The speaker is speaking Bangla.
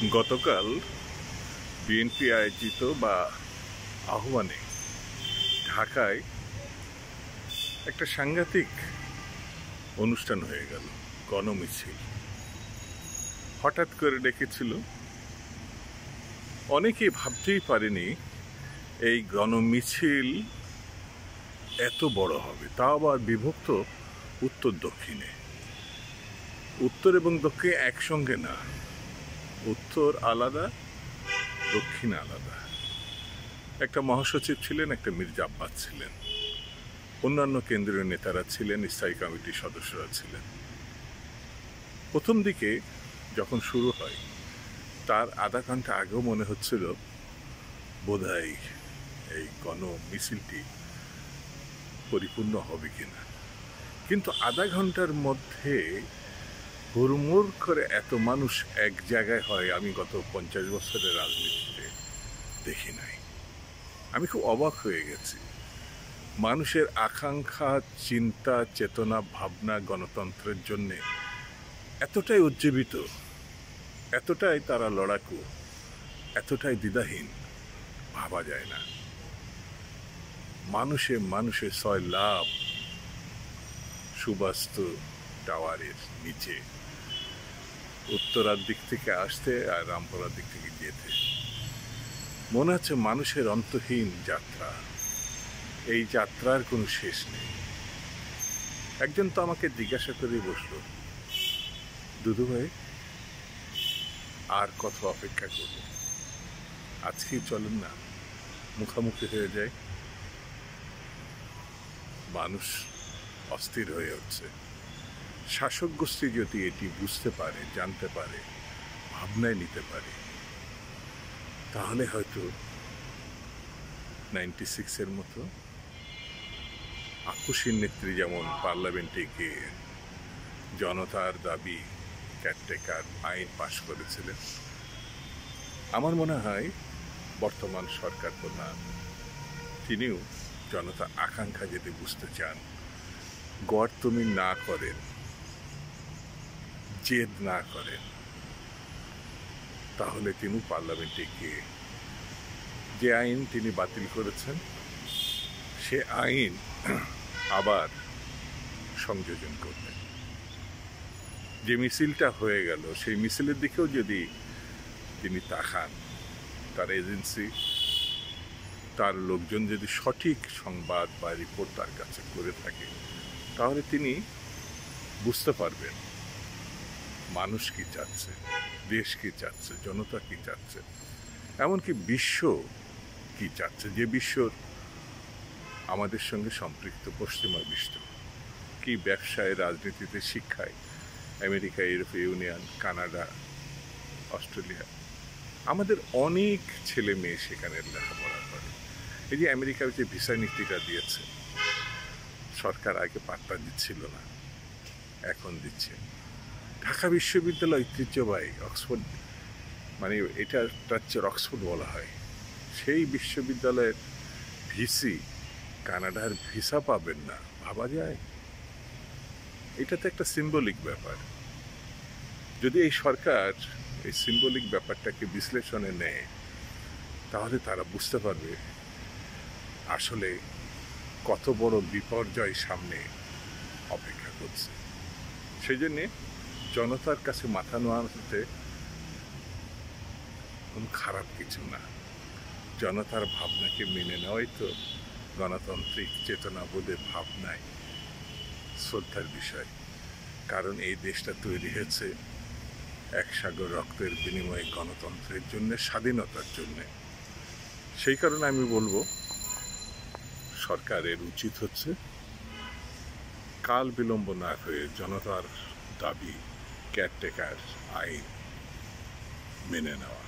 গতকাল বিএনপি আয়োজিত বা আহ্বানে ঢাকায় একটা সাংঘাতিক অনুষ্ঠান হয়ে গেল। গণমিছিল হঠাৎ করে ডেকেছিল। অনেকেই ভাবতেই পারেনি এই গণমিছিল এত বড় হবে, তা আবার বিভক্ত উত্তর দক্ষিণে। উত্তর এবং দক্ষিণ একসঙ্গে না, উত্তর আলাদা, দক্ষিণ আলাদা। একটা মহাসচিব ছিলেন, একটা মির্জা আব্বাস ছিলেন, অন্যান্য কেন্দ্রীয় নেতারা ছিলেন, স্থায়ী কমিটির সদস্যরা ছিলেন। প্রথম দিকে যখন শুরু হয় তার আধা ঘন্টা আগেও মনে হচ্ছিল বোধহয় এই গণমিছিলটি পরিপূর্ণ হবে কিনা, কিন্তু আধা ঘন্টার মধ্যে হুড়মুড় করে এত মানুষ এক জায়গায় হয় আমি গত 50 বছরের রাজনীতিতে দেখি নাই। আমি খুব অবাক হয়ে গেছি। মানুষের আকাঙ্ক্ষা, চিন্তা, চেতনা, ভাবনা গণতন্ত্রের জন্যে এতটাই উজ্জীবিত, এতটাই তারা লড়াকু, এতটাই দ্বিধাহীন, ভাবা যায় না। মানুষে ছয় লাভ সুবাস্তু টাওয়ারের নিচে, উত্তরার দিক থেকে আসতে আর রামপুরার দিক থেকে যেতে মনে হচ্ছে মানুষের অন্তহীন যাত্রা। এই যাত্রার কোনো শেষ নেই। একজন তো আমাকে জিজ্ঞাসা করে বসলো, দুদু ভাই আর কত অপেক্ষা করব, আজকেই চলেন না মুখামুখি হয়ে যায়। মানুষ অস্থির হয়ে উঠছে। শাসক গোষ্ঠী যদি এটি বুঝতে পারে, জানতে পারে, ভাবনায় নিতে পারে, তাহলে হয়তো 96-এর মতো আকস্মিক নেত্রী যেমন পার্লামেন্টে গিয়ে জনতার দাবি ক্যারটেকার আইন পাশ করেছিলেন, আমার মনে হয় বর্তমান সরকার প্রধান তিনিও জনতা আকাঙ্ক্ষা যদি বুঝতে চান, গড় তুমি না করেন, জেদ না করেন, তাহলে তিনি পার্লামেন্টে গিয়ে যে আইন তিনি বাতিল করেছেন সে আইন আবার সংযোজন করবেন। যে মিছিলটা হয়ে গেল সেই মিছিলের দিকেও যদি তিনি তাকান, তার এজেন্সি, তার লোকজন যদি সঠিক সংবাদ বা রিপোর্ট তার কাছে করে থাকে, তাহলে তিনি বুঝতে পারবেন মানুষ কি চাচ্ছে, দেশ কি চাচ্ছে, জনতা কি চাচ্ছে, এমনকি বিশ্ব কি চাচ্ছে। যে বিশ্বর আমাদের সঙ্গে সম্পৃক্ত, পশ্চিমা বিশ্ব, কি ব্যবসায়, রাজনীতিতে, শিক্ষায়, আমেরিকা, ইউরোপীয় ইউনিয়ন, কানাডা, অস্ট্রেলিয়া, আমাদের অনেক ছেলে মেয়ে সেখানে লেখাপড়া করে। এই যে আমেরিকার যে ভিসা নীতিটা দিয়েছে, সরকার আগে পাত্তা দিচ্ছিল না, এখন দিচ্ছে। ঢাকা বিশ্ববিদ্যালয় ঐতিহ্যবাহী, অক্সফোর্ড, মানে এটা অক্সফোর্ড বলা হয়, সেই বিশ্ববিদ্যালয়ের ভিসি কানাডার ভিসা পাবেন না, ভাবা যায়? এটা তো একটা সিম্বলিক ব্যাপার। যদি এই সরকার এই সিম্বলিক ব্যাপারটাকে বিশ্লেষণে নেয়, তাহলে তারা বুঝতে পারবে আসলে কত বড় বিপর্যয় সামনে অপেক্ষা করছে। সেই জন্যে জনতার কাছে মাথা নোয়াতে কোনো খারাপ কিছু না। জনতার ভাবনাকে মেনে নেওয়াই তো গণতান্ত্রিক চেতনাবোধের ভাবনায় শ্রদ্ধার বিষয়। কারণ এই দেশটা তৈরি হয়েছে এক সাগর রক্তের বিনিময়ে গণতন্ত্রের জন্য, স্বাধীনতার জন্য। সেই কারণে আমি বলবো সরকারের উচিত হচ্ছে কাল বিলম্ব না হয়ে জনতার দাবি, কেয়ারটেকার আইন মেনে নেওয়া।